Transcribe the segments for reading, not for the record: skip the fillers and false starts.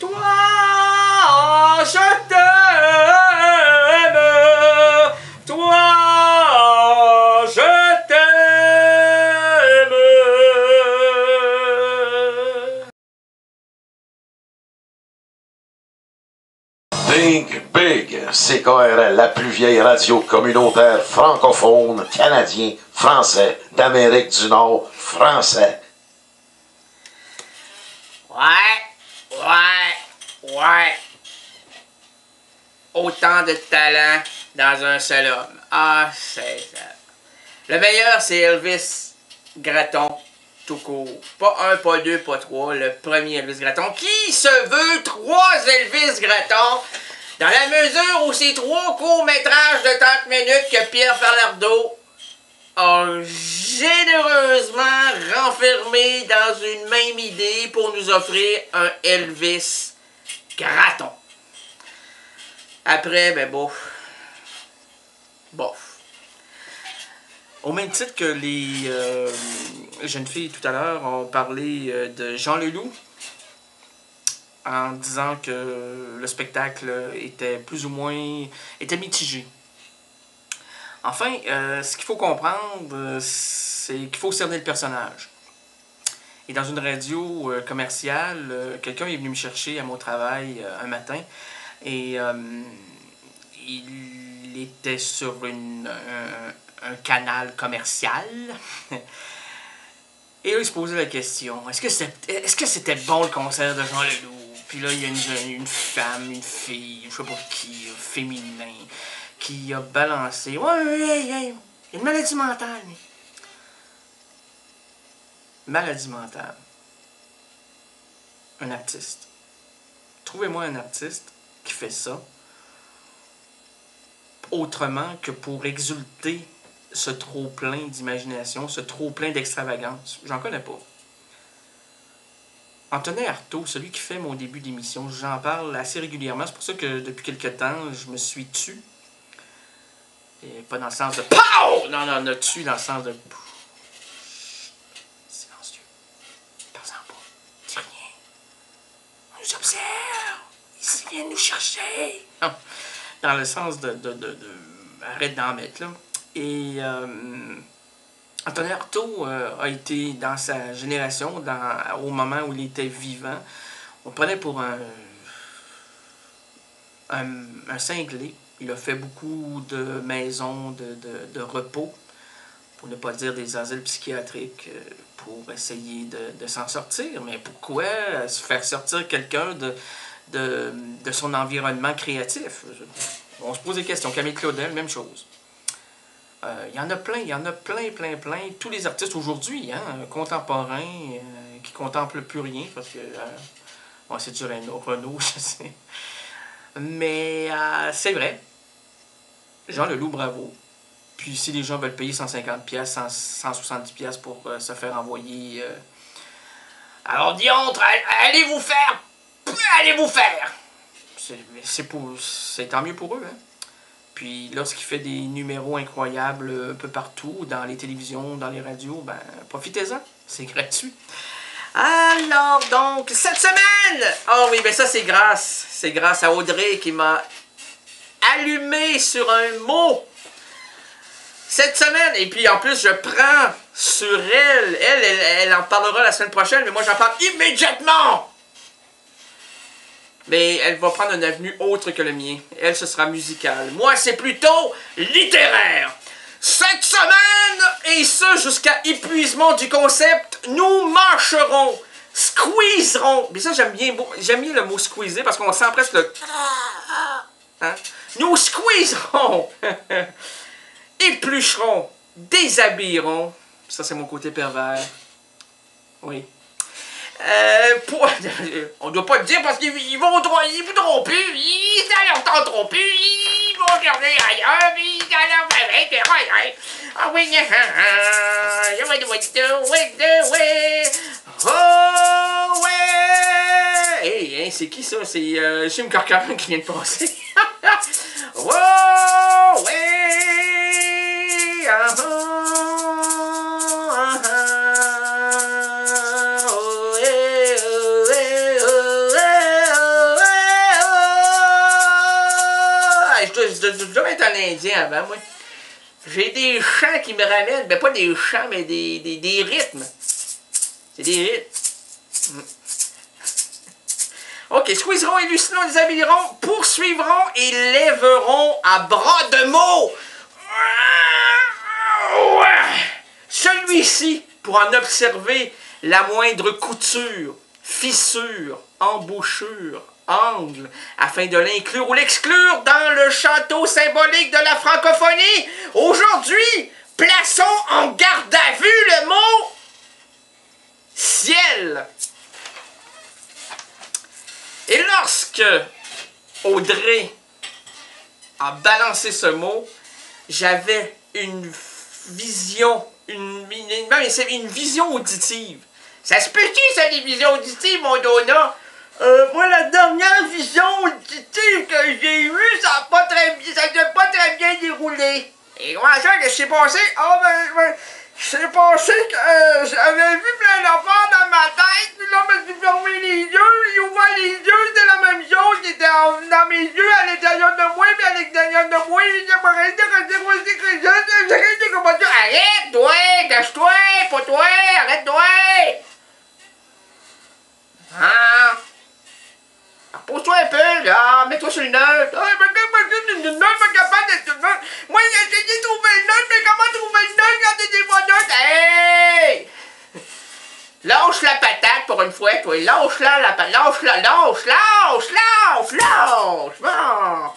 Toi, je t'aime. Toi, je t'aime. Big, CKRL, la plus vieille radio communautaire francophone, canadien, français, d'Amérique du Nord, français. Ouais. Autant de talent dans un seul homme. Ah, c'est ça. Le meilleur, c'est Elvis Gratton, tout court. Pas un, pas deux, pas trois. Le premier Elvis Gratton, qui se veut 3 Elvis Gratton, dans la mesure où c'est 3 courts-métrages de 30 minutes que Pierre Falardeau a généreusement renfermé dans une même idée pour nous offrir un Elvis Gratton. Après, ben bof. Au même titre que les jeunes filles tout à l'heure ont parlé de Jean Leloup en disant que le spectacle était plus ou moins mitigé. Enfin, ce qu'il faut comprendre, c'est qu'il faut cerner le personnage. Et dans une radio commerciale, quelqu'un est venu me chercher à mon travail un matin et il était sur un canal commercial. Et là, il se posait la question, est-ce que c'était bon le concert de Jean Leloup? Puis là, il y a une femme, une fille, je sais pas qui, féminin, qui a balancé. Ouais, il y a une maladie mentale. Maladie mentale. Un artiste. Trouvez-moi un artiste qui fait ça autrement que pour exulter ce trop-plein d'imagination, ce trop-plein d'extravagance. J'en connais pas. Antonin Artaud, celui qui fait mon début d'émission, j'en parle assez régulièrement. C'est pour ça que depuis quelque temps, je me suis tu. Et pas dans le sens de POW! Non, tu dans le sens de... Silencieux. Parle-en pas. Dis rien. On nous observe. Ils viennent nous chercher. Non. Dans le sens de arrête d'en mettre, là. Et Antonin Artaud a été, dans sa génération, au moment où il était vivant, on le prenait pour un cinglé. Il a fait beaucoup de maisons de repos, pour ne pas dire des asiles psychiatriques, pour essayer de s'en sortir. Mais pourquoi se faire sortir quelqu'un de son environnement créatif? On se pose des questions. Camille Claudel, même chose. Il y en a plein. Tous les artistes aujourd'hui, contemporains, qui ne contemplent plus rien, parce que c'est du Renaud, je sais. Mais c'est vrai. Jean Leloup, bravo. Puis si les gens veulent payer 150$, 170$ pour se faire envoyer... alors diantre, allez vous faire! C'est tant mieux pour eux, hein. Puis lorsqu'il fait des numéros incroyables un peu partout, dans les télévisions, dans les radios, ben profitez-en, c'est gratuit. Alors donc, cette semaine! Oh oui, ben ça c'est grâce à Audrey qui m'a allumé sur un mot. Cette semaine, et puis en plus je prends sur elle en parlera la semaine prochaine, mais moi j'en parle immédiatement! Mais elle va prendre une avenue autre que le mien. Elle, ce sera musical. Moi, c'est plutôt littéraire. Cette semaine, et ce jusqu'à épuisement du concept, nous mâcherons, squeezerons. Mais ça, j'aime bien le mot squeezer parce qu'on sent presque le... Hein? Nous squeezerons, éplucherons, déshabillerons. Ça, c'est mon côté pervers. Oui. On doit pas le dire parce qu'ils vont voudront plus, ça leur tenteront plus, ils vont regarder ailleurs, ça leur fait ah oui, oh ouais, hey, c'est qui ça? C'est Jim Corcoran qui vient de passer. Oh ouais, je dois être un Indien avant, moi. J'ai des chants qui me ramènent, ben pas des chants, mais des rythmes. C'est des rythmes. OK, squeezeront, élucideront, déshabilleront, poursuivront et lèveront à bras de mots. Celui-ci, pour en observer la moindre couture, fissure, embouchure, angle, afin de l'inclure ou l'exclure dans le château symbolique de la francophonie. Aujourd'hui, plaçons en garde à vue le mot ciel. Et lorsque Audrey a balancé ce mot, j'avais une vision, une vision auditive. Ça se peut-tu, ça, des visions auditives, mon Donna? Moi, la dernière vision auditive que j'ai eue, ça n'a pas très bien déroulé. Et comment ça, qu'est-ce qui s'est passé? Ah, c'est passé que j'avais vu plein d'affaires dans ma tête, puis là, je me suis fermé les yeux, j'ai ouvert les yeux, c'était la même chose qui était dans mes yeux, à l'intérieur de moi, puis à l'extérieur de moi, j'ai dit, arrête, toi, cache-toi, pas toi, arrête-toi! Ah! Pose-toi un peu, là, mets-toi sur le neutre. Ah, mais je suis pas capable d'être neutre. Moi, j'ai essayé de trouver le neutre, mais comment trouver le neutre quand t'es pas neutre? Hey! Lâche la patate pour une fois, toi. Lâche-la, la patate. Lâche! Bon.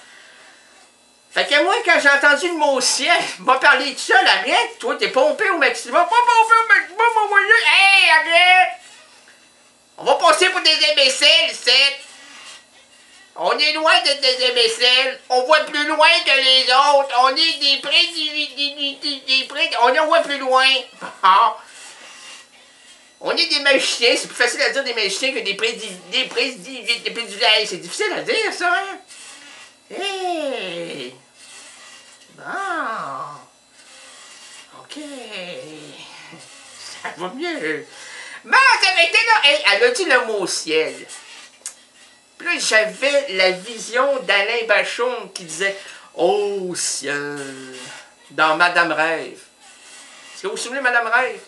Fait que moi, quand j'ai entendu le mot ciel, m'a parlé de ça, arrête, toi, t'es pompé au maximum. Pas pompé au maximum, mon voyage. Hey, arrête! On va passer pour des imbéciles, c'est. On est loin d'être des imbéciles. On voit plus loin que les autres. On est on voit plus loin. On est des magiciens. C'est plus facile à dire des magiciens que des prédicateurs. C'est difficile à dire, ça, hein? Hey! Bon. OK. Ça va mieux. Bon, ça avait été là. Hey, elle a dit le mot ciel. Puis là, j'avais la vision d'Alain Bachung qui disait « Oh ciel » dans Madame Rêve. Est-ce que vous vous souvenez de Madame Rêve?